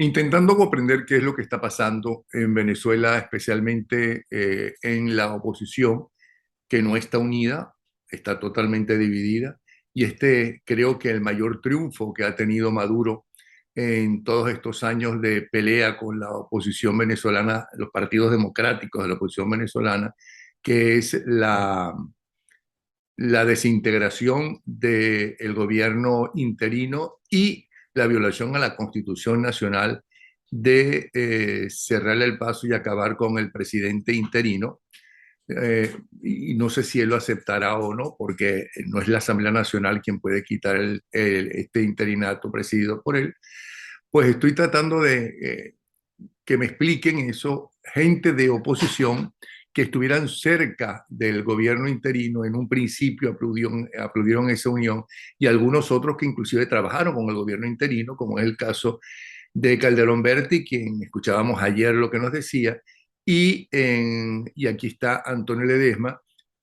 intentando comprender qué es lo que está pasando en Venezuela, especialmente en la oposición, que no está unida, está totalmente dividida. Y este creo que el mayor triunfo que ha tenido Maduro en todos estos años de pelea con la oposición venezolana, los partidos democráticos de la oposición venezolana, que es la desintegración del gobierno interino y la violación a la Constitución Nacional de cerrarle el paso y acabar con el presidente interino. Y no sé si él lo aceptará o no, porque no es la Asamblea Nacional quien puede quitar este interinato presidido por él. Pues estoy tratando de que me expliquen eso, gente de oposición que estuvieran cerca del gobierno interino en un principio aplaudieron esa unión, y algunos otros que inclusive trabajaron con el gobierno interino, como es el caso de Calderón Berti, quien escuchábamos ayer lo que nos decía, y aquí está Antonio Ledesma,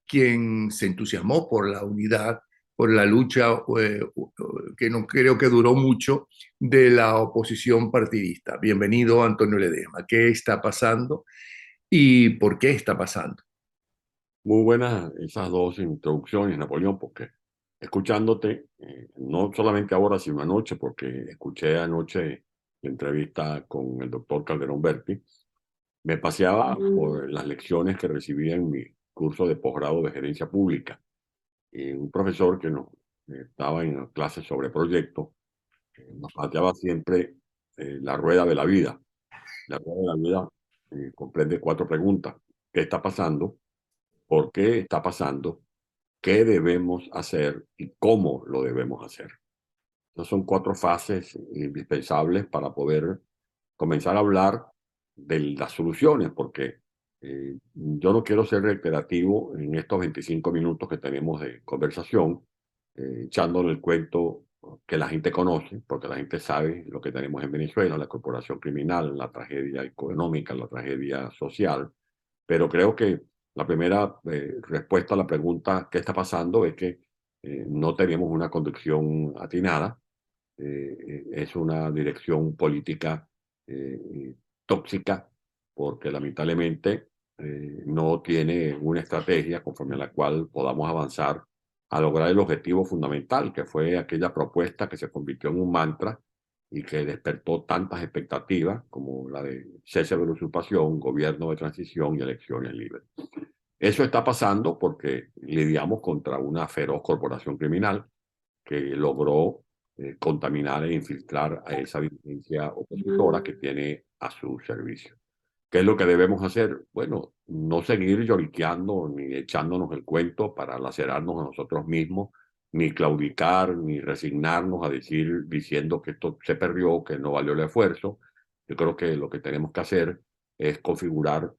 quien se entusiasmó por la unidad, por la lucha que no creo que duró mucho, de la oposición partidista. Bienvenido, Antonio Ledesma. ¿Qué está pasando y por qué está pasando? Muy buenas esas dos introducciones, Napoleón, porque escuchándote, no solamente ahora, sino anoche, porque escuché anoche la entrevista con el doctor Calderón Berti, me paseaba por las lecciones que recibía en mi curso de posgrado de gerencia pública. Y un profesor que nos estaba en clases sobre proyectos, nos planteaba siempre la rueda de la vida. La rueda de la vida comprende cuatro preguntas. ¿Qué está pasando? ¿Por qué está pasando? ¿Qué debemos hacer y cómo lo debemos hacer? Esas son cuatro fases indispensables para poder comenzar a hablar de las soluciones, porque yo no quiero ser reiterativo en estos 25 minutos que tenemos de conversación, echándole el cuento que la gente conoce, porque la gente sabe lo que tenemos en Venezuela, la corporación criminal, la tragedia económica, la tragedia social, pero creo que la primera respuesta a la pregunta ¿qué está pasando? Es que no tenemos una conducción atinada, es una dirección política tóxica, porque lamentablemente no tiene una estrategia conforme a la cual podamos avanzar a lograr el objetivo fundamental, que fue aquella propuesta que se convirtió en un mantra y que despertó tantas expectativas como la de cese de la usurpación, gobierno de transición y elecciones libres. Eso está pasando porque lidiamos contra una feroz corporación criminal que logró contaminar e infiltrar a esa dirigencia opositora que tiene a su servicio. ¿Qué es lo que debemos hacer? Bueno, no seguir lloriqueando ni echándonos el cuento para lacerarnos a nosotros mismos, ni claudicar, ni resignarnos a decir, diciendo que esto se perdió, que no valió el esfuerzo. Yo creo que lo que tenemos que hacer es configurar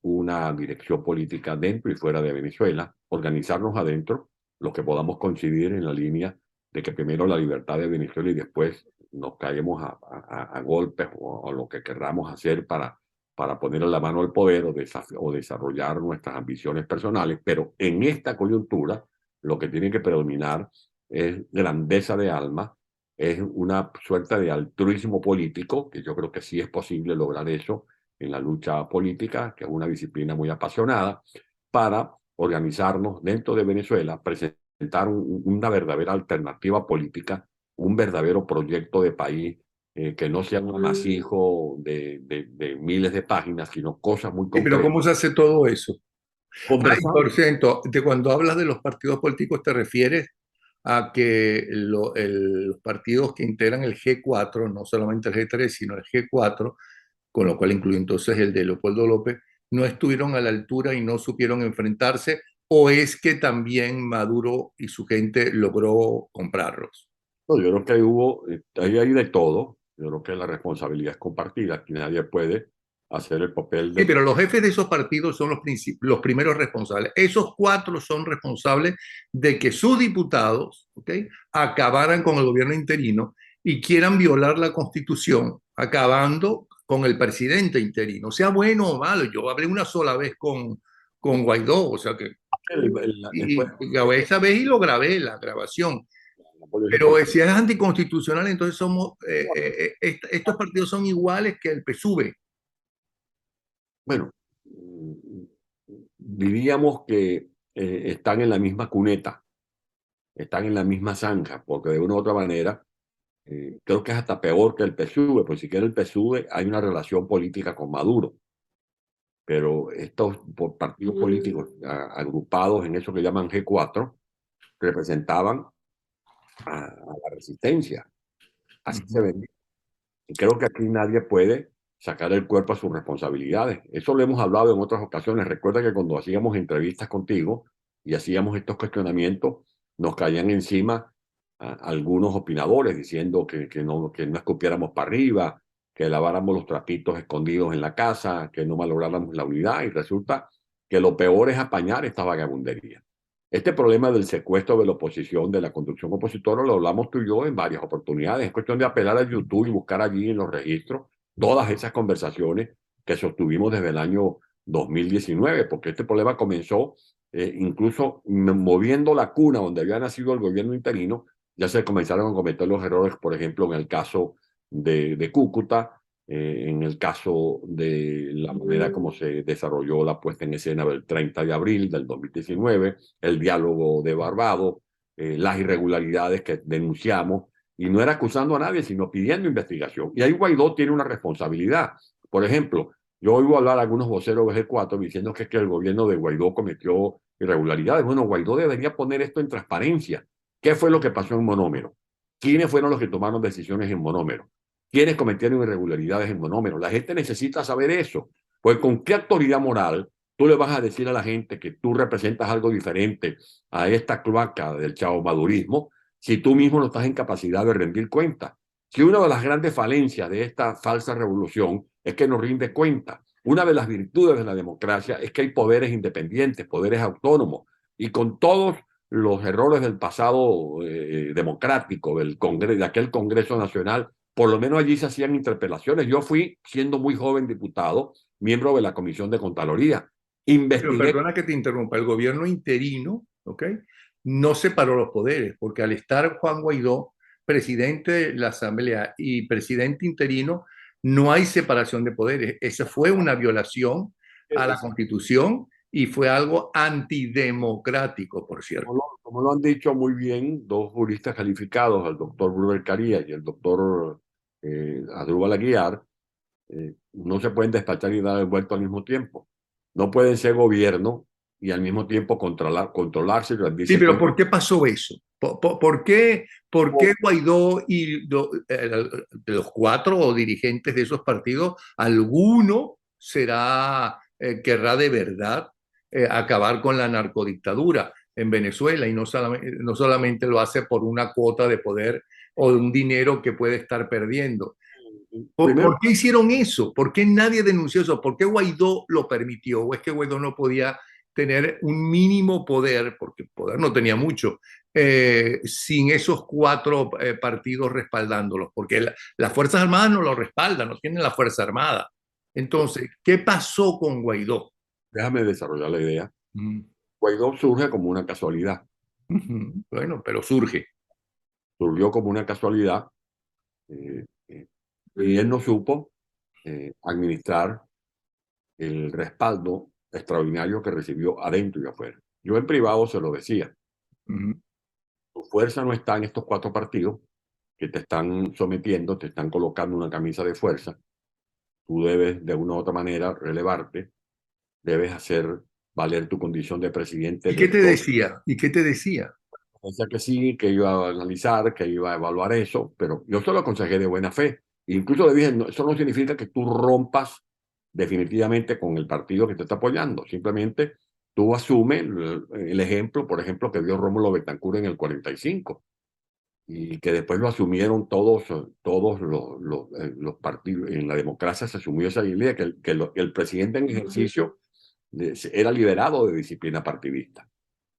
una dirección política dentro y fuera de Venezuela, organizarnos adentro, los que podamos coincidir en la línea de que primero la libertad de Venezuela y después nos caemos a golpes o lo que querramos hacer para ponerle la mano al poder o desarrollar nuestras ambiciones personales, pero en esta coyuntura lo que tiene que predominar es grandeza de alma, es una suerte de altruismo político, que yo creo que sí es posible lograr eso en la lucha política, que es una disciplina muy apasionada, para organizarnos dentro de Venezuela, presentar una verdadera alternativa política, un verdadero proyecto de país que no sea un amasijo de miles de páginas, sino cosas muy Sí, pero concretas. ¿cómo se hace todo eso? Ah, y Conversar. por cierto, de cuando hablas de los partidos políticos, ¿te refieres a que los partidos que integran el G4, no solamente el G3, sino el G4, con lo cual incluye entonces el de Leopoldo López, no estuvieron a la altura y no supieron enfrentarse? ¿O es que también Maduro y su gente logró comprarlos? No, yo creo que hubo, ahí hay de todo. Yo creo que la responsabilidad es compartida. Aquí nadie puede hacer el papel Sí, de... pero los jefes de esos partidos son los primeros responsables. Esos cuatro son responsables de que sus diputados, ¿ok?, acabaran con el gobierno interino y quieran violar la Constitución, acabando con el presidente interino, sea bueno o malo. Yo hablé una sola vez con Guaidó, o sea que, Después, y grabé esa vez y lo grabé, la grabación. Pero si es anticonstitucional, entonces estos partidos son iguales que el PSUV. Bueno, diríamos que están en la misma cuneta, están en la misma zanja, porque de una u otra manera creo que es hasta peor que el PSUV, pues si quiere el PSUV hay una relación política con Maduro, pero estos partidos políticos agrupados en eso que llaman G4 representaban a la resistencia, así se vendía. Y creo que aquí nadie puede sacar el cuerpo a sus responsabilidades. Eso lo hemos hablado en otras ocasiones. Recuerda que cuando hacíamos entrevistas contigo y hacíamos estos cuestionamientos, nos caían encima algunos opinadores diciendo que no escupiéramos para arriba, que laváramos los trapitos escondidos en la casa, que no malográramos la unidad. Y resulta que lo peor es apañar esta vagabundería. Este problema del secuestro de la oposición, de la conducción opositora, lo hablamos tú y yo en varias oportunidades. Es cuestión de apelar a YouTube y buscar allí en los registros todas esas conversaciones que sostuvimos desde el año 2019, porque este problema comenzó incluso moviendo la cuna donde había nacido el gobierno interino, ya se comenzaron a cometer los errores, por ejemplo, en el caso de Cúcuta, en el caso de la manera como se desarrolló la puesta en escena del 30 de abril del 2019, el diálogo de Barbados, las irregularidades que denunciamos, y no era acusando a nadie, sino pidiendo investigación. Y ahí Guaidó tiene una responsabilidad. Por ejemplo, yo oigo hablar a algunos voceros de G4 diciendo que el gobierno de Guaidó cometió irregularidades. Bueno, Guaidó debería poner esto en transparencia. ¿Qué fue lo que pasó en Monómero? ¿Quiénes fueron los que tomaron decisiones en Monómero? ¿Quiénes cometieron irregularidades en Monómero? La gente necesita saber eso. Pues con qué autoridad moral tú le vas a decir a la gente que tú representas algo diferente a esta cloaca del chao-madurismo si tú mismo no estás en capacidad de rendir cuenta. Si una de las grandes falencias de esta falsa revolución es que no rinde cuenta. Una de las virtudes de la democracia es que hay poderes independientes, poderes autónomos, y con todos los errores del pasado democrático, de aquel Congreso Nacional, por lo menos allí se hacían interpelaciones. Yo fui, siendo muy joven diputado, miembro de la Comisión de Contraloría. Pero Investigué. perdona que te interrumpa, el gobierno interino, ¿ok? No separó los poderes, porque al estar Juan Guaidó, presidente de la Asamblea y presidente interino, no hay separación de poderes. Esa fue una violación a la Constitución y fue algo antidemocrático, por cierto. Como lo han dicho muy bien dos juristas calificados, el doctor Bruder Carías y el doctor Adrúbal Aguiar, no se pueden despachar y dar el vuelto al mismo tiempo. No pueden ser gobierno y al mismo tiempo controlarse y rendirse. Sí, pero ¿por qué pasó eso? ¿Por qué Guaidó y de los cuatro dirigentes de esos partidos, alguno querrá de verdad acabar con la narcodictadura en Venezuela y no solamente lo hace por una cuota de poder o de un dinero que puede estar perdiendo? ¿Por qué hicieron eso? ¿Por qué nadie denunció eso? ¿Por qué Guaidó lo permitió? ¿O es que Guaidó no podía tener un mínimo poder, porque poder no tenía mucho, sin esos cuatro partidos respaldándolos? Porque las Fuerzas Armadas no lo respaldan, no tienen la Fuerza Armada. Entonces, ¿qué pasó con Guaidó? Déjame desarrollar la idea. Mm. Guaidó surge como una casualidad. Bueno, pero surge. Surgió como una casualidad y él no supo administrar el respaldo extraordinario que recibió adentro y afuera. Yo en privado se lo decía. Tu fuerza no está en estos cuatro partidos que te están sometiendo, te están colocando una camisa de fuerza. Tú debes de una u otra manera relevarte, debes hacer valer tu condición de presidente. ¿Y qué te decía? ¿Y qué te decía? Decía que sí, que iba a analizar, que iba a evaluar eso, pero yo se lo aconsejé de buena fe. Incluso le dije, no, eso no significa que tú rompas definitivamente con el partido que te está apoyando. Simplemente tú asumes el ejemplo, por ejemplo, que dio Rómulo Betancourt en el 45 y que después lo asumieron todos los partidos. En la democracia se asumió esa idea que el presidente en ejercicio era liberado de disciplina partidista.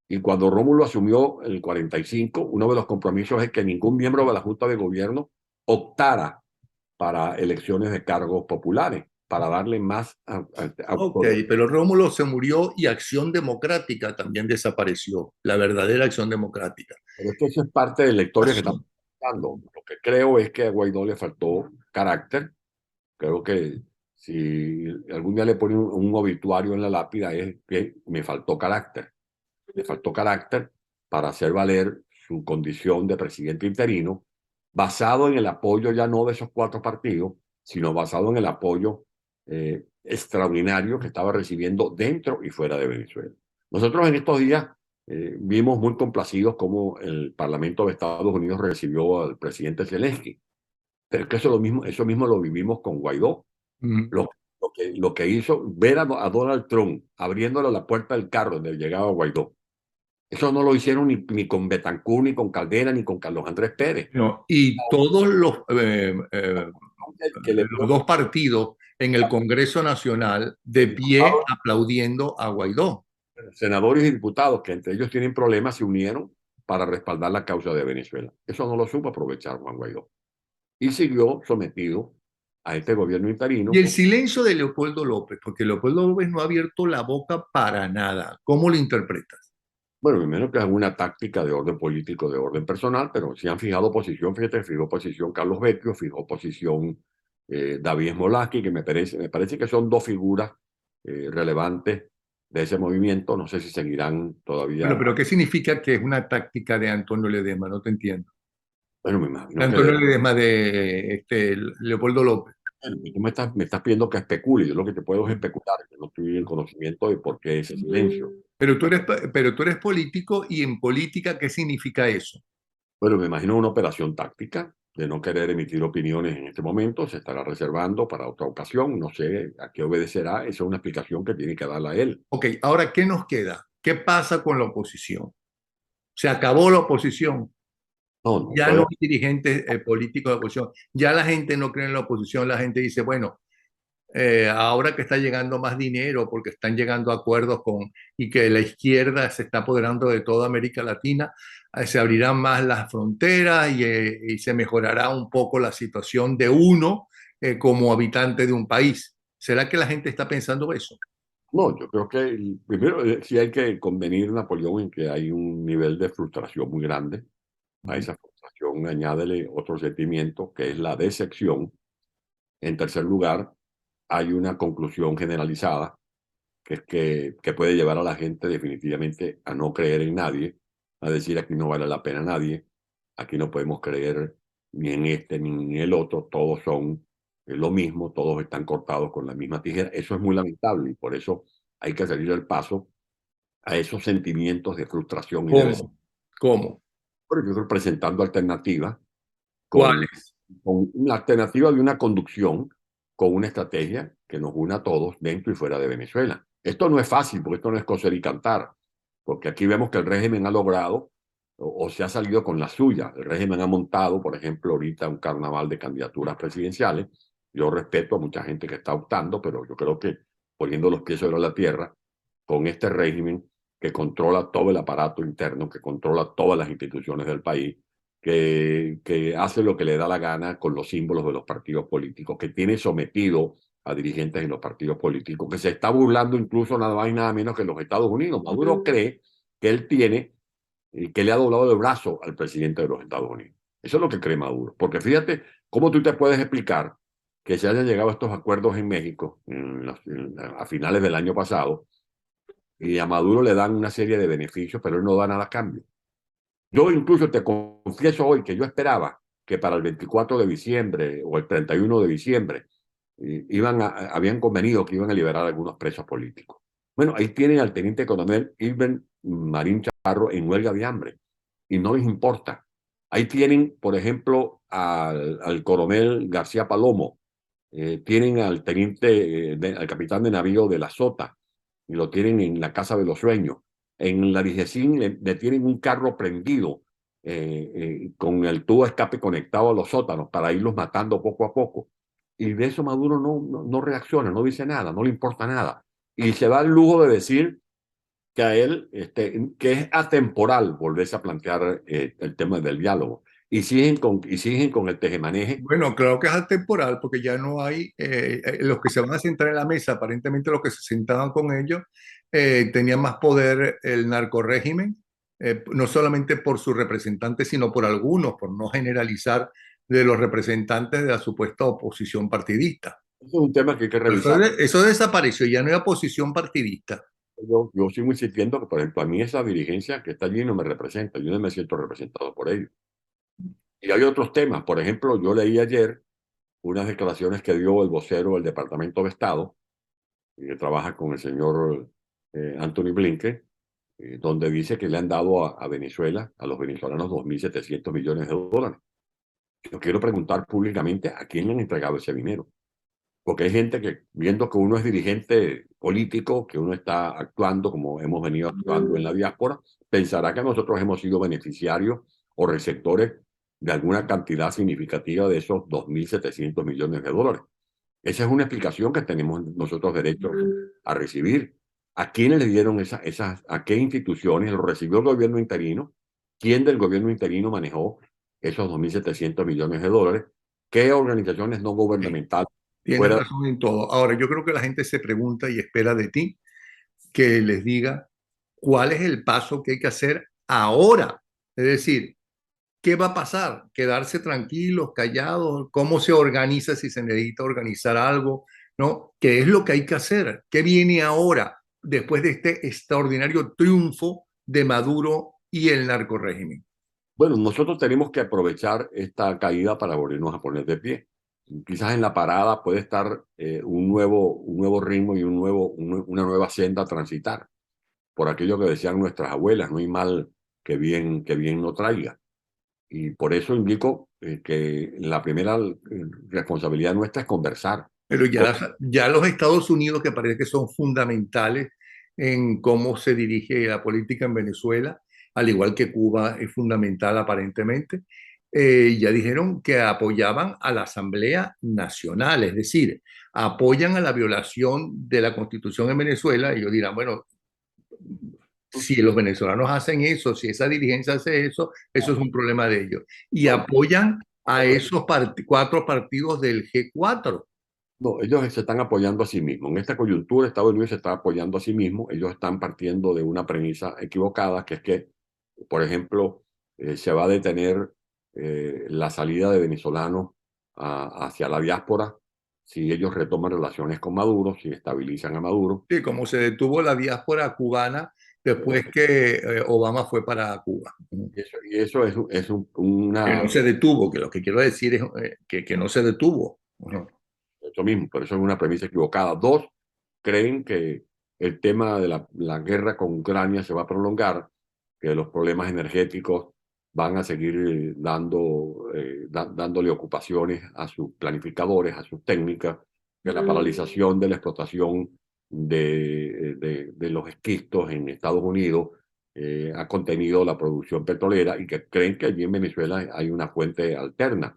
Y cuando Rómulo asumió el 45, uno de los compromisos es que ningún miembro de la Junta de Gobierno optara para elecciones de cargos populares, para darle más Ok, pero Rómulo se murió y Acción Democrática también desapareció, la verdadera Acción Democrática. Pero es que eso es parte de la historia que estamos Pasó. contando. Lo que creo es que a Guaidó le faltó carácter. Creo que si algún día le ponen un obituario en la lápida es que me faltó carácter. Le faltó carácter para hacer valer su condición de presidente interino, basado en el apoyo ya no de esos cuatro partidos, sino basado en el apoyo extraordinario que estaba recibiendo dentro y fuera de Venezuela. Nosotros en estos días vimos muy complacidos cómo el Parlamento de Estados Unidos recibió al presidente Zelensky, pero es que eso mismo lo vivimos con Guaidó. Mm. Lo que hizo ver a Donald Trump abriéndole la puerta del carro donde llegaba Guaidó. Eso no lo hicieron ni con Betancourt, ni con Caldera, ni con Carlos Andrés Pérez. No, y todos Que le los dos partidos en el Congreso Nacional de pie aplaudiendo a Guaidó. senadores y diputados, que entre ellos tienen problemas, se unieron para respaldar la causa de Venezuela. Eso no lo supo aprovechar Juan Guaidó. Y siguió sometido a este gobierno Y interino. el silencio de Leopoldo López, porque Leopoldo López no ha abierto la boca para nada. ¿Cómo lo interpretas? Bueno, primero que es una táctica de orden político, de orden personal, pero si han fijado posición, fíjate, fijó posición Carlos Vecchio, fijó posición David Smolaki, que me parece que son dos figuras relevantes de ese movimiento. No sé si seguirán Bueno, todavía. pero ¿qué significa que es una táctica de Antonio Ledesma? No te entiendo. Bueno, me De imagino que Antonio Ledesma de Leopoldo López. tú me estás pidiendo que especule. Yo lo que te puedo es especular, que no estoy en conocimiento de por qué ese silencio. Pero tú eres político y en política, ¿qué significa eso? Bueno, me imagino una operación táctica de no querer emitir opiniones en este momento, se estará reservando para otra ocasión, no sé a qué obedecerá, esa es una explicación que tiene que darla él. Ok, ahora, ¿qué nos queda? ¿Qué pasa con la oposición? Se acabó la oposición. No, no Ya no puede. hay dirigentes políticos de oposición. Ya la gente no cree en la oposición. La gente dice, bueno, ahora que está llegando más dinero porque están llegando a acuerdos y que la izquierda se está apoderando de toda América Latina, se abrirán más las fronteras y se mejorará un poco la situación de uno como habitante de un país. ¿Será que la gente está pensando eso? No, yo creo que primero sí hay que convenir, Napoleón, en que hay un nivel de frustración muy grande. A Ujú. esa frustración añádele otro sentimiento que es la decepción. En tercer lugar, hay una conclusión generalizada que es que puede llevar a la gente definitivamente a no creer en nadie, a decir aquí no vale la pena nadie, aquí no podemos creer ni en este ni en el otro, todos son lo mismo, todos están cortados con la misma tijera. Eso es muy lamentable y por eso hay que salir del paso a esos sentimientos de frustración y de desespero. ¿Cómo? ¿Cómo? Yo estoy presentando alternativas con, ¿Cuáles? con una alternativa de una conducción con una estrategia que nos una a todos dentro y fuera de Venezuela. Esto no es fácil, porque esto no es coser y cantar, porque aquí vemos que el régimen ha logrado o se ha salido con la suya. El régimen ha montado, por ejemplo, ahorita un carnaval de candidaturas presidenciales. Yo respeto a mucha gente que está optando, pero yo creo que poniendo los pies sobre la tierra, con este régimen que controla todo el aparato interno, que controla todas las instituciones del país, que hace lo que le da la gana con los símbolos de los partidos políticos, que tiene sometido a dirigentes en los partidos políticos, que se está burlando incluso nada más y nada menos que en los Estados Unidos. Maduro cree que él tiene y que le ha doblado el brazo al presidente de los Estados Unidos. Eso es lo que cree Maduro. Porque fíjate cómo tú te puedes explicar que se hayan llegado a estos acuerdos en México a finales del año pasado y a Maduro le dan una serie de beneficios, pero él no da nada a cambio. Yo incluso te confieso hoy que yo esperaba que para el 24 de diciembre o el 31 de diciembre habían convenido que iban a liberar a algunos presos políticos. Bueno, ahí tienen al teniente coronel Irben Marín Charro en huelga de hambre y no les importa. Ahí tienen, por ejemplo, al coronel García Palomo, tienen al teniente, al capitán de navío de la Sota y lo tienen en la Casa de los Sueños. En la Digecín le tienen un carro prendido con el tubo de escape conectado a los sótanos para irlos matando poco a poco. Y de eso Maduro no reacciona, no dice nada, no le importa nada. Y se da el lujo de decir que a él, que es atemporal volverse a plantear el tema del diálogo. Y siguen con el tejemaneje. Bueno, claro que es atemporal porque ya no hay los que se van a sentar en la mesa, aparentemente los que se sentaban con ellos tenían más poder el narcorrégimen no solamente por sus representantes, sino por algunos, por no generalizar, de los representantes de la supuesta oposición partidista. Eso es un tema que hay que Eso, revisar. eso desapareció, ya no hay oposición partidista. Yo sigo insistiendo que, por ejemplo, a mí esa dirigencia que está allí no me representa, yo no me siento representado por ellos. Y hay otros temas, por ejemplo, yo leí ayer unas declaraciones que dio el vocero del Departamento de Estado, que trabaja con el señor Anthony Blinken, donde dice que le han dado a Venezuela, a los venezolanos, 2.700 millones de dólares. Yo quiero preguntar públicamente a quién le han entregado ese dinero. Porque hay gente que, viendo que uno es dirigente político, que uno está actuando como hemos venido actuando en la diáspora, pensará que nosotros hemos sido beneficiarios o receptores de alguna cantidad significativa de esos 2.700 millones de dólares. Esa es una explicación que tenemos nosotros derecho a recibir. ¿A quiénes le dieron a qué instituciones lo recibió el gobierno interino? ¿Quién del gobierno interino manejó esos 2.700 millones de dólares? ¿Qué organizaciones no Sí, gubernamentales tienes fuera? razón en todo. Ahora, yo creo que la gente se pregunta y espera de ti que les diga cuál es el paso que hay que hacer ahora. Es decir, ¿qué va a pasar? ¿Quedarse tranquilos, callados? ¿Cómo se organiza si se necesita organizar algo? ¿No? ¿Qué es lo que hay que hacer? ¿Qué viene ahora después de este extraordinario triunfo de Maduro y el narcorrégimen? Bueno, nosotros tenemos que aprovechar esta caída para volvernos a poner de pie. Quizás en la parada puede estar un nuevo ritmo y una nueva senda a transitar. Por aquello que decían nuestras abuelas, no hay mal que bien no traiga. Y por eso indico que la primera responsabilidad nuestra es conversar. Pero ya los Estados Unidos, que parece que son fundamentales en cómo se dirige la política en Venezuela, al igual que Cuba es fundamental aparentemente, ya dijeron que apoyaban a la Asamblea Nacional, es decir, apoyan a la violación de la Constitución en Venezuela. Ellos dirán, bueno, si los venezolanos hacen eso, si esa dirigencia hace eso, eso es un problema de ellos. Y Bueno, apoyan a esos cuatro partidos del G4. no, ellos se están apoyando a sí mismos. En esta coyuntura, Estados Unidos se está apoyando a sí mismo. Ellos están partiendo de una premisa equivocada, que es que, por ejemplo, se va a detener la salida de venezolanos hacia la diáspora si ellos retoman relaciones con Maduro, si estabilizan a Maduro. Sí, como se detuvo la diáspora cubana después que Obama fue para Cuba. Y eso es Que no una, se detuvo, que lo que quiero decir es que no se detuvo. Ujú. eso mismo, pero eso es una premisa equivocada. Dos, creen que el tema de la guerra con Ucrania se va a prolongar, que los problemas energéticos van a seguir dándole ocupaciones a sus planificadores, a sus técnicas, que la paralización de la explotación de los esquistos en Estados Unidos ha contenido la producción petrolera y que creen que allí en Venezuela hay una fuente alterna,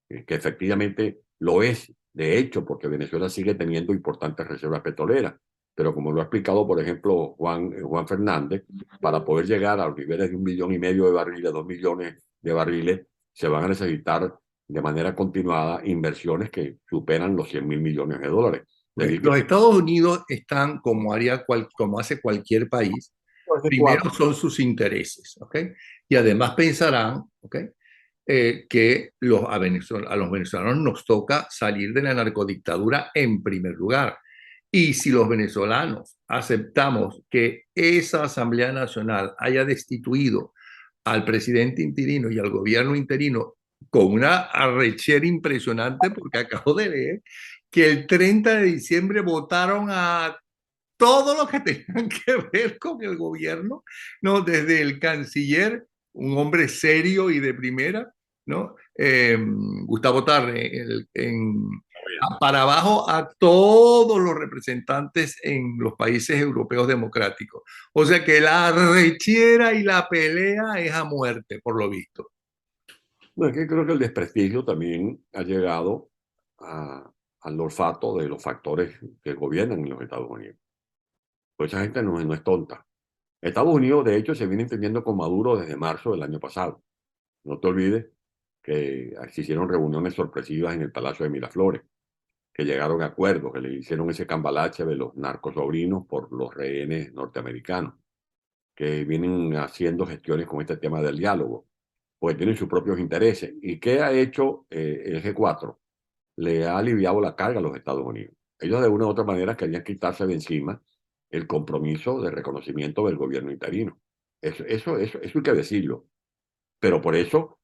que efectivamente lo es, de hecho, porque Venezuela sigue teniendo importantes reservas petroleras. Pero como lo ha explicado, por ejemplo, Juan Fernández, para poder llegar a los niveles de 1,5 millones de barriles, 2 millones de barriles, se van a necesitar de manera continuada inversiones que superan los 100.000 millones de dólares. Es decir, que Los Estados Unidos están como hace cualquier país. de Primero cuatro. son sus intereses, ¿ok? Y además pensarán, ¿ok? Que a los venezolanos nos toca salir de la narcodictadura en primer lugar. Y si los venezolanos aceptamos que esa Asamblea Nacional haya destituido al presidente interino y al gobierno interino con una arrechera impresionante, porque acabo de leer que el 30 de diciembre votaron a todo lo que tengan que ver con el gobierno, ¿no? Desde el canciller, un hombre serio y de primera, ¿no? Gustavo Tarre, para abajo a todos los representantes en los países europeos democráticos. O sea que la rechera y la pelea es a muerte, por lo visto. No, es que creo que el desprestigio también ha llegado al olfato de los factores que gobiernan en los Estados Unidos. Pues esa gente no es tonta. Estados Unidos, de hecho, se viene entendiendo con Maduro desde marzo del año pasado. No te olvides que se hicieron reuniones sorpresivas en el Palacio de Miraflores, que llegaron a acuerdos, que le hicieron ese cambalache de los narcosobrinos por los rehenes norteamericanos. que vienen haciendo gestiones con este tema del diálogo, porque tienen sus propios intereses. ¿Y qué ha hecho el G4? Le ha aliviado la carga a los Estados Unidos. Ellos de una u otra manera querían quitarse de encima el compromiso de reconocimiento del gobierno interino. Eso hay que decirlo. Pero por eso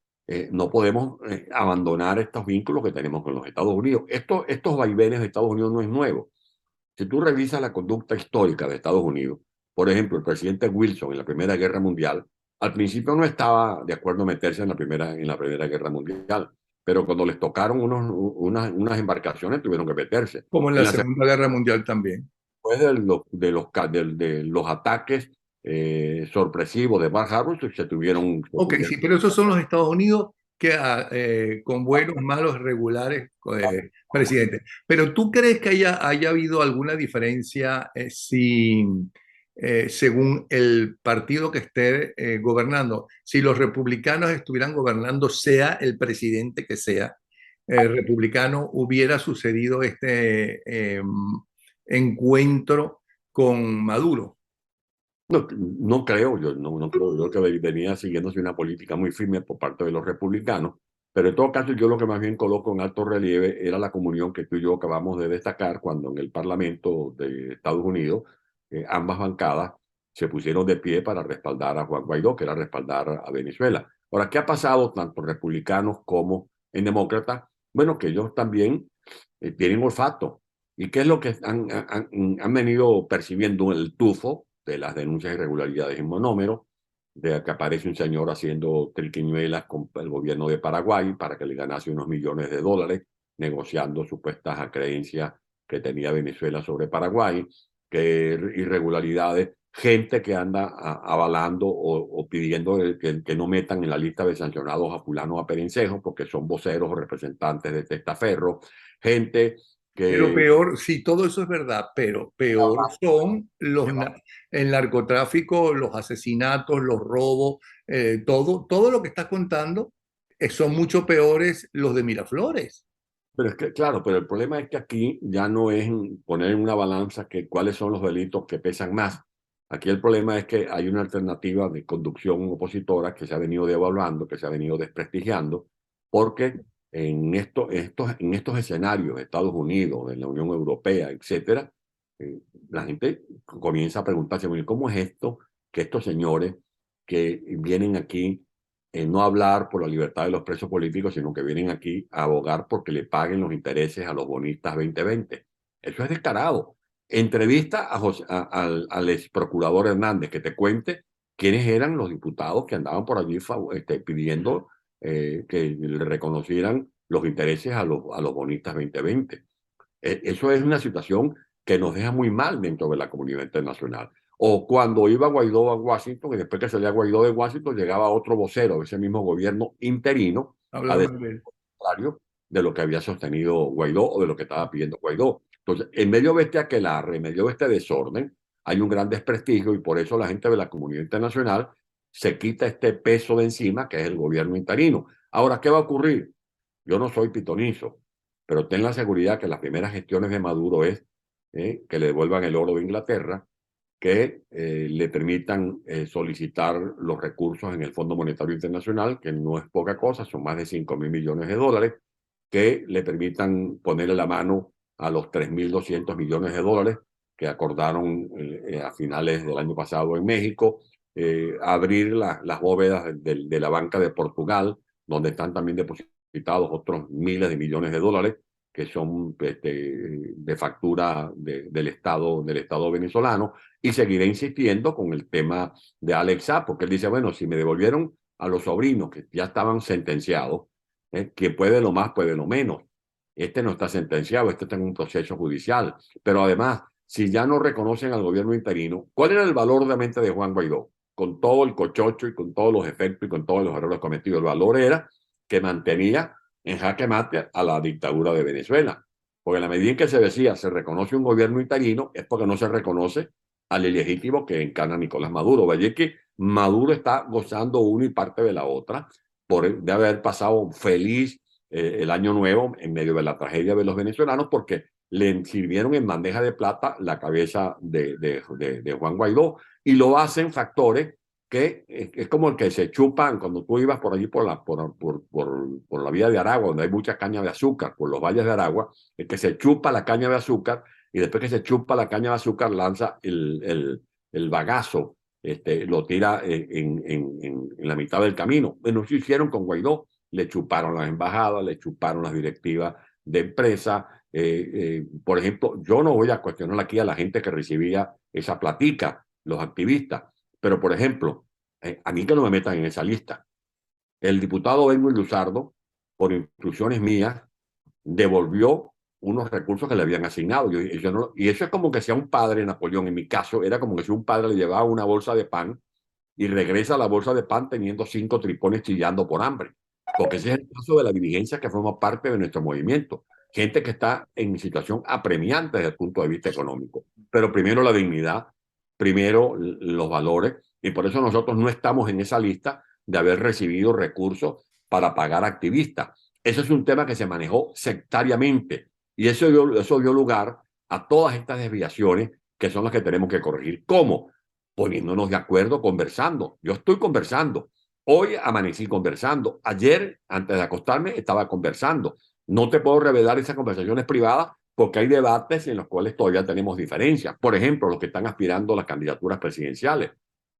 no podemos abandonar estos vínculos que tenemos con los Estados Unidos. Estos vaivenes de Estados Unidos no es nuevo. Si tú revisas la conducta histórica de Estados Unidos, por ejemplo, el presidente Wilson en la Primera Guerra Mundial, al principio no estaba de acuerdo en meterse en la primera Guerra Mundial, pero cuando les tocaron unas embarcaciones tuvieron que meterse. Como en En la la Segunda Guerra Mundial también. Después de los ataques sorpresivos de Pearl Harbor, Ok, sí, pero esos son los Estados Unidos que con buenos, malos, regulares presidentes. Pero ¿tú crees que haya habido alguna diferencia según el partido que esté gobernando? Si los republicanos estuvieran gobernando, sea el presidente que sea, republicano, hubiera sucedido este encuentro con Maduro. No creo, yo no creo, yo creo que venía siguiéndose una política muy firme por parte de los republicanos, pero en todo caso yo lo que más bien coloco en alto relieve era la comunión que tú y yo acabamos de destacar cuando en el Parlamento de Estados Unidos ambas bancadas se pusieron de pie para respaldar a Juan Guaidó, que era respaldar a Venezuela. Ahora, ¿qué ha pasado tanto republicanos como en demócratas? Bueno, que ellos también tienen olfato. ¿Y qué es lo que han venido percibiendo el tufo de las denuncias de irregularidades en monómero, de que aparece un señor haciendo triquiñuelas con el gobierno de Paraguay para que le ganase unos millones de dólares, negociando supuestas acreencias que tenía Venezuela sobre Paraguay, que irregularidades, gente que anda avalando o pidiendo que no metan en la lista de sancionados a fulano o a Perencejo porque son voceros o representantes de testaferro, gente Pero que peor, sí, todo eso es verdad, pero peor son el narcotráfico, los asesinatos, los robos, todo lo que estás contando, son mucho peores los de Miraflores. Pero es que, claro, pero el problema es que aquí ya no es poner en una balanza que cuáles son los delitos que pesan más. Aquí el problema es que hay una alternativa de conducción opositora que se ha venido devaluando, que se ha venido desprestigiando, porque en estos escenarios, Estados Unidos, en la Unión Europea, etcétera, la gente comienza a preguntarse, bueno, ¿cómo es esto que estos señores que vienen aquí no hablar por la libertad de los presos políticos, sino que vienen aquí a abogar porque le paguen los intereses a los bonistas 2020? Eso es descarado. Entrevista al ex procurador Hernández que te cuente quiénes eran los diputados que andaban por allí pidiendo que le reconocieran los intereses a los bonistas 2020. Eso es una situación que nos deja muy mal dentro de la comunidad internacional. O cuando iba Guaidó a Washington y después que salía Guaidó de Washington llegaba otro vocero de ese mismo gobierno interino a Hablar decir mal de él. lo contrario de lo que había sostenido Guaidó o de lo que estaba pidiendo Guaidó. Entonces, en medio de este aquelarre, en medio de este desorden, hay un gran desprestigio y por eso la gente de la comunidad internacional se quita este peso de encima que es el gobierno interino. Ahora, ¿qué va a ocurrir? Yo no soy pitonizo, pero ten la seguridad que las primeras gestiones de Maduro es que le devuelvan el oro de Inglaterra, que le permitan solicitar los recursos en el Fondo Monetario Internacional, que no es poca cosa, son más de 5.000 millones de dólares, que le permitan ponerle la mano a los 3.200 millones de dólares que acordaron a finales del año pasado en México, abrir las bóvedas de la banca de Portugal, donde están también depositados otros miles de millones de dólares que son de factura del Estado venezolano, y seguiré insistiendo con el tema de Alex Saab, porque él dice, bueno, si me devolvieron a los sobrinos que ya estaban sentenciados, quien puede lo más puede lo menos. Este no está sentenciado, este está en un proceso judicial. Pero además, si ya no reconocen al gobierno interino, ¿cuál era el valor realmente de Juan Guaidó? Con todo el cochocho y con todos los efectos y con todos los errores cometidos, el valor era que mantenía en jaque mate a la dictadura de Venezuela. Porque en la medida en que se decía se reconoce un gobierno interino, es porque no se reconoce al ilegítimo que encarna Nicolás Maduro. Vaya que Maduro está gozando uno y parte de la otra de haber pasado feliz el año nuevo en medio de la tragedia de los venezolanos, porque le sirvieron en bandeja de plata la cabeza de Juan Guaidó, y lo hacen factores que es como el que se chupan cuando tú ibas por allí por la vía de Aragua, donde hay mucha caña de azúcar, por los valles de Aragua, el que se chupa la caña de azúcar y después que se chupa la caña de azúcar lanza el bagazo, lo tira en la mitad del camino. Bueno, eso hicieron con Guaidó, le chuparon las embajadas, le chuparon las directivas de empresa. Por ejemplo, yo no voy a cuestionar aquí a la gente que recibía esa platica, los activistas, pero por ejemplo, a mí que no me metan en esa lista. El diputado Edwin Luzardo, por instrucciones mías, devolvió unos recursos que le habían asignado. Y eso es como que sea un padre, Napoleón, en mi caso, era como que si un padre le llevaba una bolsa de pan y regresa a la bolsa de pan teniendo 5 tripones chillando por hambre. Porque ese es el caso de la dirigencia que forma parte de nuestro movimiento. Gente que está en situación apremiante desde el punto de vista económico. Pero primero la dignidad, primero los valores, y por eso nosotros no estamos en esa lista de haber recibido recursos para pagar activistas. Eso es un tema que se manejó sectariamente, y eso dio lugar a todas estas desviaciones que son las que tenemos que corregir. ¿Cómo? Poniéndonos de acuerdo, conversando. Yo estoy conversando. Hoy amanecí conversando. Ayer, antes de acostarme, estaba conversando. No te puedo revelar esas conversaciones privadas porque hay debates en los cuales todavía tenemos diferencias. Por ejemplo, los que están aspirando a las candidaturas presidenciales.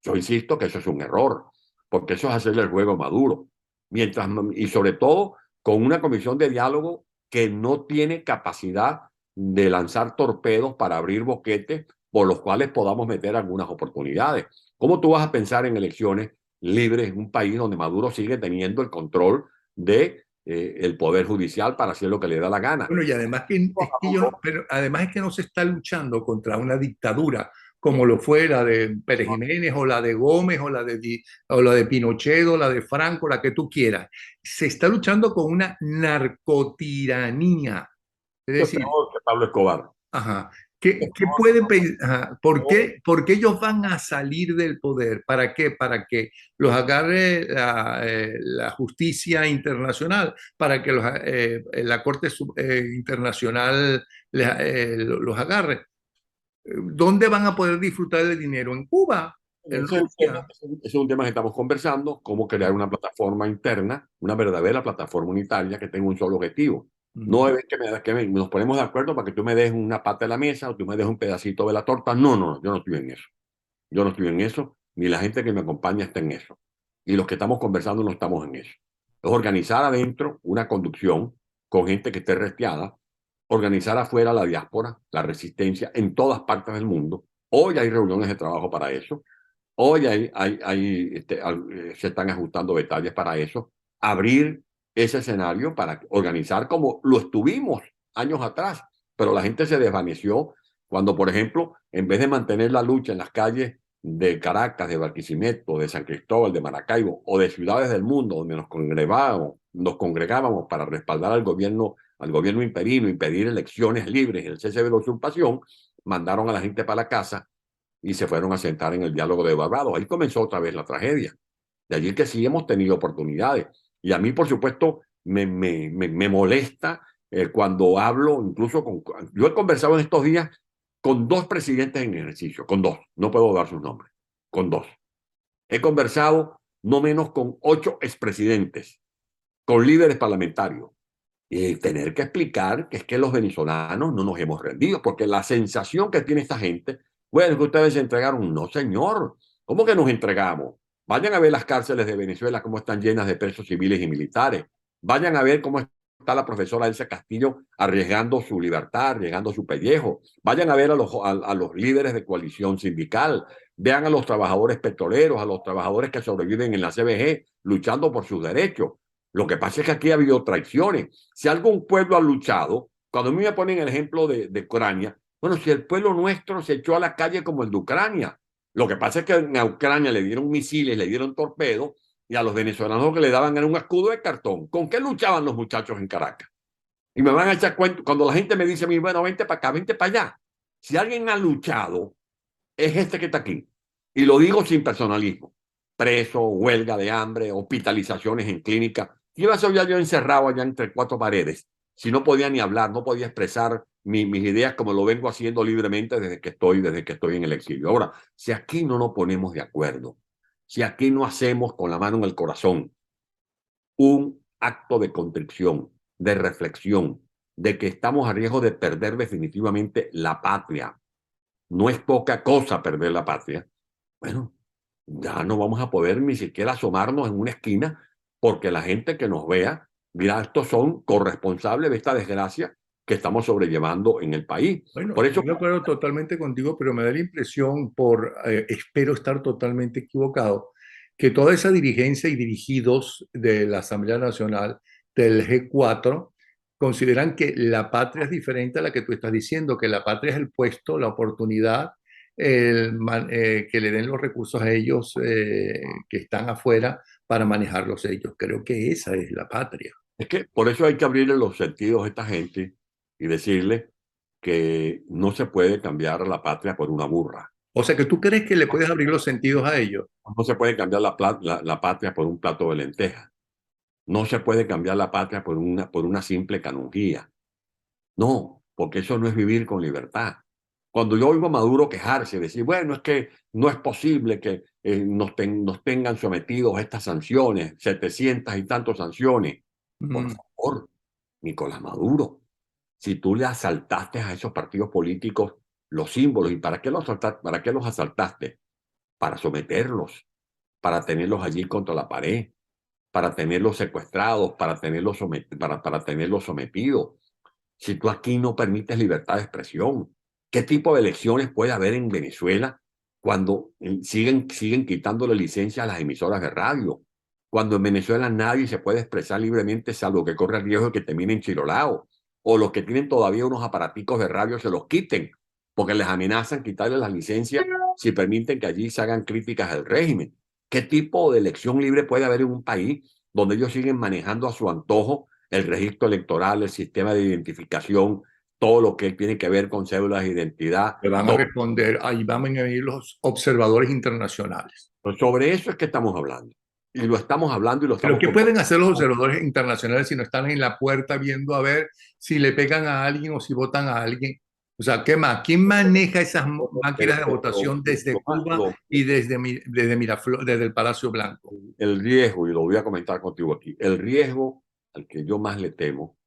Yo insisto que eso es un error, porque eso es hacerle el juego a Maduro. Y sobre todo con una comisión de diálogo que no tiene capacidad de lanzar torpedos para abrir boquetes por los cuales podamos meter algunas oportunidades. ¿Cómo tú vas a pensar en elecciones libres en un país donde Maduro sigue teniendo el control de el poder judicial para hacer lo que le da la gana? Bueno, y además pero además es que no se está luchando contra una dictadura como lo fue la de Pérez Jiménez o la de Gómez o la de Pinochet o la de Franco, la que tú quieras. Se está luchando con una narcotiranía. Es Eso es decir, peor que Pablo Escobar. ajá, ¿qué pueden pensar? ¿Por qué ellos van a salir del poder? ¿Para qué? Para que los agarre la justicia internacional, para que la Corte Internacional los agarre. ¿Dónde van a poder disfrutar del dinero? ¿En Cuba? ¿En Rusia? Ese es un tema que estamos conversando, cómo crear una plataforma interna, una verdadera plataforma unitaria que tenga un solo objetivo. No es que nos ponemos de acuerdo para que tú me des una pata de la mesa o tú me des un pedacito de la torta. No, no, yo no estoy en eso. Yo no estoy en eso, ni la gente que me acompaña está en eso. Y los que estamos conversando no estamos en eso. Es organizar adentro una conducción con gente que esté restiada, organizar afuera la diáspora, la resistencia en todas partes del mundo. Hoy hay reuniones de trabajo para eso. Hoy se están ajustando detalles para eso. Abrir ese escenario para organizar como lo estuvimos años atrás, pero la gente se desvaneció cuando, por ejemplo, en vez de mantener la lucha en las calles de Caracas, de Barquisimeto, de San Cristóbal, de Maracaibo o de ciudades del mundo donde nos congregábamos para respaldar al gobierno interino, impedir elecciones libres, el cese de la usurpación, mandaron a la gente para la casa y se fueron a sentar en el diálogo de Barbados. Ahí comenzó otra vez la tragedia. De allí que sí hemos tenido oportunidades. Y a mí, por supuesto, me molesta cuando hablo, incluso yo he conversado en estos días con 2 presidentes en ejercicio, con 2, no puedo dar sus nombres, con 2. He conversado no menos con 8 expresidentes, con líderes parlamentarios, y tener que explicar que es que los venezolanos no nos hemos rendido, porque la sensación que tiene esta gente, bueno, que ustedes se entregaron, no señor, ¿cómo que nos entregamos? Vayan a ver las cárceles de Venezuela, cómo están llenas de presos civiles y militares. Vayan a ver cómo está la profesora Elsa Castillo arriesgando su libertad, arriesgando su pellejo. Vayan a ver a los líderes de coalición sindical. Vean a los trabajadores petroleros, a los trabajadores que sobreviven en la CBG, luchando por sus derechos. Lo que pasa es que aquí ha habido traiciones. Si algún pueblo ha luchado, cuando a mí me ponen el ejemplo de Ucrania, bueno, si el pueblo nuestro se echó a la calle como el de Ucrania. Lo que pasa es que a Ucrania le dieron misiles, le dieron torpedos, y a los venezolanos lo que le daban era un escudo de cartón. ¿Con qué luchaban los muchachos en Caracas? Y me van a echar cuenta, cuando la gente me dice a mí, bueno, vente para acá, vente para allá. Si alguien ha luchado, es este que está aquí. Y lo digo sin personalismo. Preso, huelga de hambre, hospitalizaciones en clínica. Iba a ser ya yo encerrado allá entre 4 paredes. Si no podía ni hablar, no podía expresar mis ideas como lo vengo haciendo libremente desde que estoy en el exilio. Ahora, si aquí no nos ponemos de acuerdo, si aquí no hacemos con la mano en el corazón un acto de contrición, de reflexión, de que estamos a riesgo de perder definitivamente la patria. No es poca cosa perder la patria. Bueno, ya no vamos a poder ni siquiera asomarnos en una esquina porque la gente que nos vea dirá, estos son corresponsables de esta desgracia que estamos sobrellevando en el país. Bueno, Por eso, estoy de acuerdo totalmente contigo, pero me da la impresión, espero estar totalmente equivocado, que toda esa dirigencia y dirigidos de la Asamblea Nacional del G4 consideran que la patria es diferente a la que tú estás diciendo, que la patria es el puesto, la oportunidad, que le den los recursos a ellos que están afuera para manejarlos ellos. Creo que esa es la patria. es que por eso hay que abrirle los sentidos a esta gente y decirle que no se puede cambiar la patria por una burra. O sea, que tú crees que le puedes abrir los sentidos a ellos. No se puede cambiar la patria por un plato de lentejas. No se puede cambiar la patria por una simple canonjía. No, porque eso no es vivir con libertad. Cuando yo oigo a Maduro quejarse, decir, bueno, es que no es posible que nos tengan sometidos a estas sanciones, 700 y tantos sanciones. Por Mm. favor, Nicolás Maduro, si tú le asaltaste a esos partidos políticos los símbolos, ¿y para qué los asaltaste? Para someterlos, para tenerlos allí contra la pared, para tenerlos secuestrados, para tenerlos sometidos. Si tú aquí no permites libertad de expresión, ¿qué tipo de elecciones puede haber en Venezuela cuando siguen quitándole licencia a las emisoras de radio? Cuando en Venezuela nadie se puede expresar libremente, salvo que corre el riesgo de que termine enchilolado, o los que tienen todavía unos aparaticos de radio se los quiten, porque les amenazan quitarles las licencias si permiten que allí se hagan críticas al régimen. ¿Qué tipo de elección libre puede haber en un país donde ellos siguen manejando a su antojo el registro electoral, el sistema de identificación, todo lo que tiene que ver con cédulas de identidad? Le van a responder, ahí van a venir los observadores internacionales. Pues sobre eso es que estamos hablando. Y lo estamos hablando y lo Pero estamos ¿qué pueden hacer los compartiendo. observadores internacionales si no están en la puerta viendo a ver si le pegan a alguien o si votan a alguien? O sea, ¿qué más? ¿Quién maneja esas máquinas de votación desde Cuba y desde el Palacio Blanco? El riesgo, y lo voy a comentar contigo aquí, el riesgo al que yo más le temo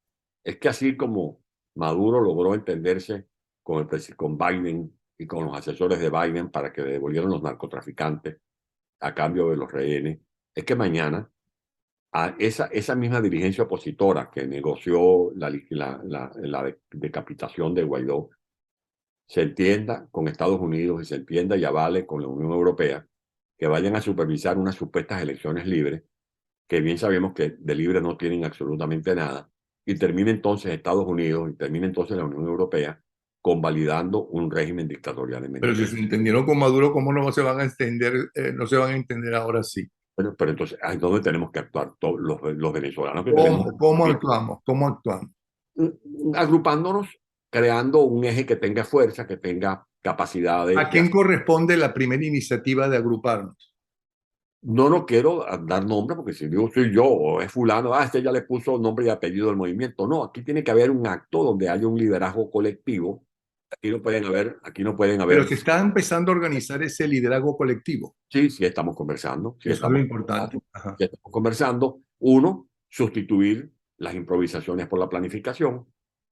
es que así como Maduro logró entenderse con Biden y con los asesores de Biden para que le devolvieran los narcotraficantes a cambio de los rehenes, es que mañana a esa misma dirigencia opositora que negoció la decapitación de Guaidó se entienda con Estados Unidos y se entienda y avale con la Unión Europea, que vayan a supervisar unas supuestas elecciones libres, que bien sabemos que de libre no tienen absolutamente nada, y termine entonces Estados Unidos y termine entonces la Unión Europea convalidando un régimen dictatorial en Pero si Venezuela. se entendieron con Maduro, ¿cómo no se van a entender, no se van a entender ahora sí? Pero entonces ahí es donde tenemos que actuar todos los venezolanos que tenemos ¿Cómo actuamos? ¿Cómo actuamos? agrupándonos, creando un eje que tenga fuerza, que tenga capacidad ¿A de quién hacer. corresponde la primera iniciativa de agruparnos? No quiero dar nombre porque si digo soy yo o es fulano, este ya le puso nombre y apellido del movimiento. No, aquí tiene que haber un acto donde haya un liderazgo colectivo. Aquí no pueden Pero haber, se está empezando a organizar ese liderazgo colectivo. sí, sí estamos conversando, Eso es lo importante. Ajá. sí estamos conversando. Uno, sustituir las improvisaciones por la planificación.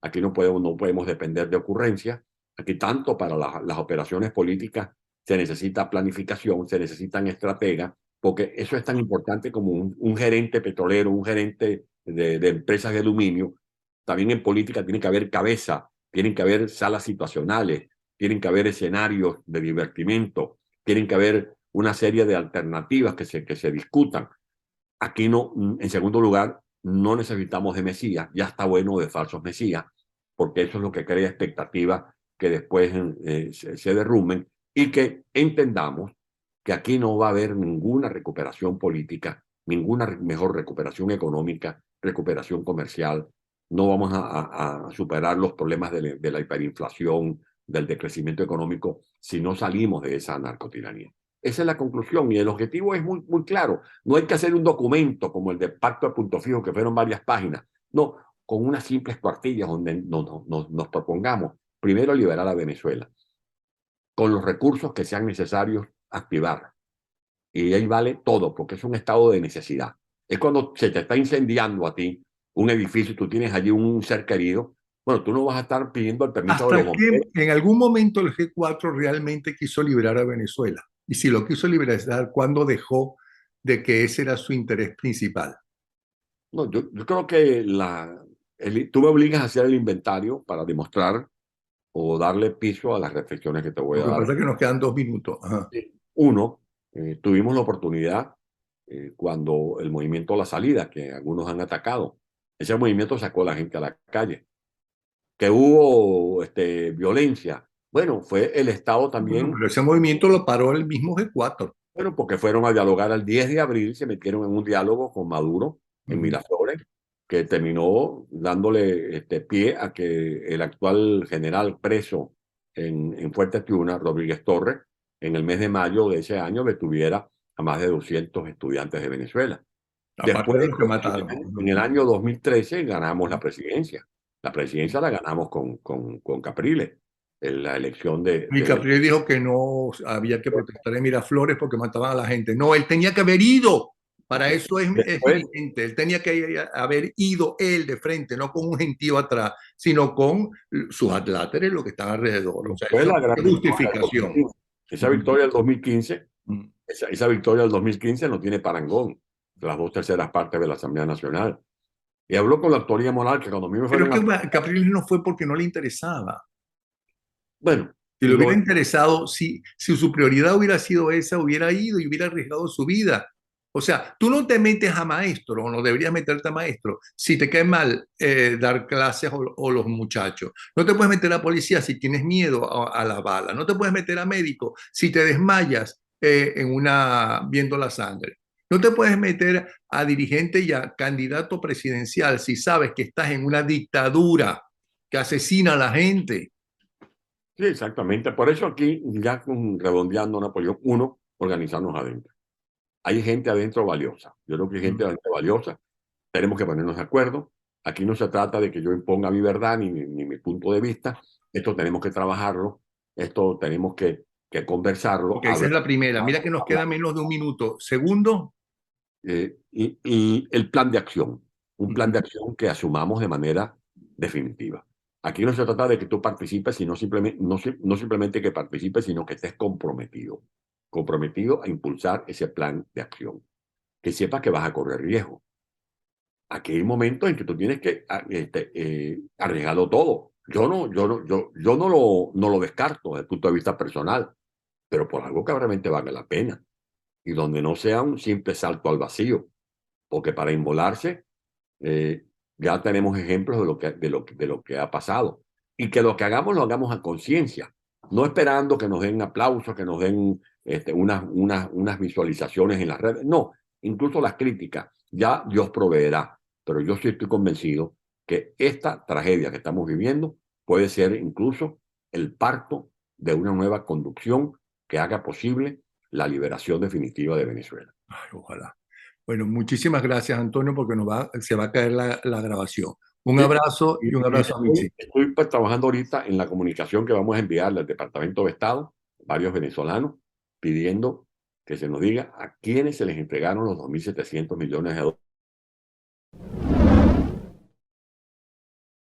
Aquí no podemos depender de ocurrencias. Aquí tanto para las operaciones políticas se necesita planificación, se necesitan estrategas, porque eso es tan importante como un gerente petrolero, un gerente de empresas de aluminio. También en política tiene que haber cabeza, tienen que haber salas situacionales, tienen que haber escenarios de divertimento, tienen que haber una serie de alternativas que se discutan. Aquí no, en segundo lugar, no necesitamos de mesías, ya está bueno de falsos mesías, porque eso es lo que crea expectativas que después se derrumben y que entendamos que aquí no va a haber ninguna recuperación política, ninguna mejor recuperación económica, recuperación comercial. No vamos a superar los problemas de la hiperinflación, del decrecimiento económico, si no salimos de esa narcotiranía. Esa es la conclusión y el objetivo es muy claro. No hay que hacer un documento como el de Pacto de Punto Fijo, que fueron varias páginas. No, con unas simples cuartillas donde nos propongamos primero liberar a Venezuela con los recursos que sean necesarios activar. Y ahí vale todo, porque es un estado de necesidad. Es cuando se te está incendiando a ti un edificio y tú tienes allí un ser querido. Bueno, tú no vas a estar pidiendo el permiso de los ¿Hasta que bomberos. en algún momento el G4 realmente quiso liberar a Venezuela? Y si lo quiso liberar, ¿cuándo dejó de que ese era su interés principal? No, yo creo que tú me obligas a hacer el inventario para demostrar o darle piso a las reflexiones que te voy Lo a que dar. pasa es que nos quedan 2 minutos. Ajá. Uno, tuvimos la oportunidad cuando el movimiento La Salida, que algunos han atacado, ese movimiento sacó a la gente a la calle. Que hubo violencia. Bueno, fue el Estado Bueno, también, pero ese movimiento lo paró el mismo G4. bueno, porque fueron a dialogar el 10 de abril, se metieron en un diálogo con Maduro en Ujú. Miraflores, que terminó dándole pie a que el actual general preso en Fuerte Tiuna, Rodríguez Torres, en el mes de mayo de ese año detuviera a más de 200 estudiantes de Venezuela. Aparte Después, de los que mataron. en el año 2013 ganamos la presidencia. La presidencia la ganamos con Capriles, en la elección Y Capriles dijo que no había que protestar en Miraflores porque mataban a la gente. No, él tenía que haber ido. Para Ok. eso es Después, dirigente. Él tenía que haber ido él de frente, no con un gentío atrás, sino con sus atláteres, lo que están alrededor. O sea, después eso la gran es victoria del justificación. 2015. Esa victoria del 2015, Mm. esa victoria del 2015 no tiene parangón. Las 2/3 partes de la Asamblea Nacional. Y habló con la autoridad moral que cuando a mí me Pero fueron es a... que Capriles no fue porque no le interesaba. Bueno, Si le hubiera interesado, si su prioridad hubiera sido esa, hubiera ido y hubiera arriesgado su vida. O sea, tú no te metes a maestro, o no deberías meterte a maestro, si te cae mal dar clases o los muchachos. No te puedes meter a policía si tienes miedo a la bala. No te puedes meter a médico si te desmayas viendo la sangre. No te puedes meter a dirigente y a candidato presidencial si sabes que estás en una dictadura que asesina a la gente. sí, exactamente. Por eso aquí, ya redondeando Napoleón, uno, organizarnos adentro. Hay gente adentro valiosa. Yo creo que hay gente adentro valiosa. Tenemos que ponernos de acuerdo. Aquí no se trata de que yo imponga mi verdad ni mi punto de vista. Esto tenemos que trabajarlo. Esto tenemos que conversarlo, Ok, esa es la primera. Mira que nos queda hablar. menos de un minuto. Segundo, Y el plan de acción. Un plan ujú, de acción que asumamos de manera definitiva. Aquí no se trata de que tú participes, sino simplemente, no simplemente que participes, sino que estés comprometido. Comprometido a impulsar ese plan de acción. Que sepas que vas a correr riesgo. Aquí hay momentos en que tú tienes que arriesgarlo todo. Yo no lo descarto desde el punto de vista personal, pero por algo que realmente valga la pena y donde no sea un simple salto al vacío, porque para inmolarse ya tenemos ejemplos de lo que ha pasado y que lo que hagamos lo hagamos a conciencia, no esperando que nos den aplausos, que nos den unas visualizaciones en las redes, no, incluso las críticas, ya Dios proveerá, pero yo sí estoy convencido que esta tragedia que estamos viviendo puede ser incluso el parto de una nueva conducción que haga posible la liberación definitiva de Venezuela. ay, ojalá. Bueno, muchísimas gracias, Antonio, porque se va a caer la grabación. Un Sí, abrazo y un abrazo a Mixi. estoy pues, trabajando ahorita en la comunicación que vamos a enviarle al Departamento de Estado, varios venezolanos, pidiendo que se nos diga a quiénes se les entregaron los 2.700 millones de dólares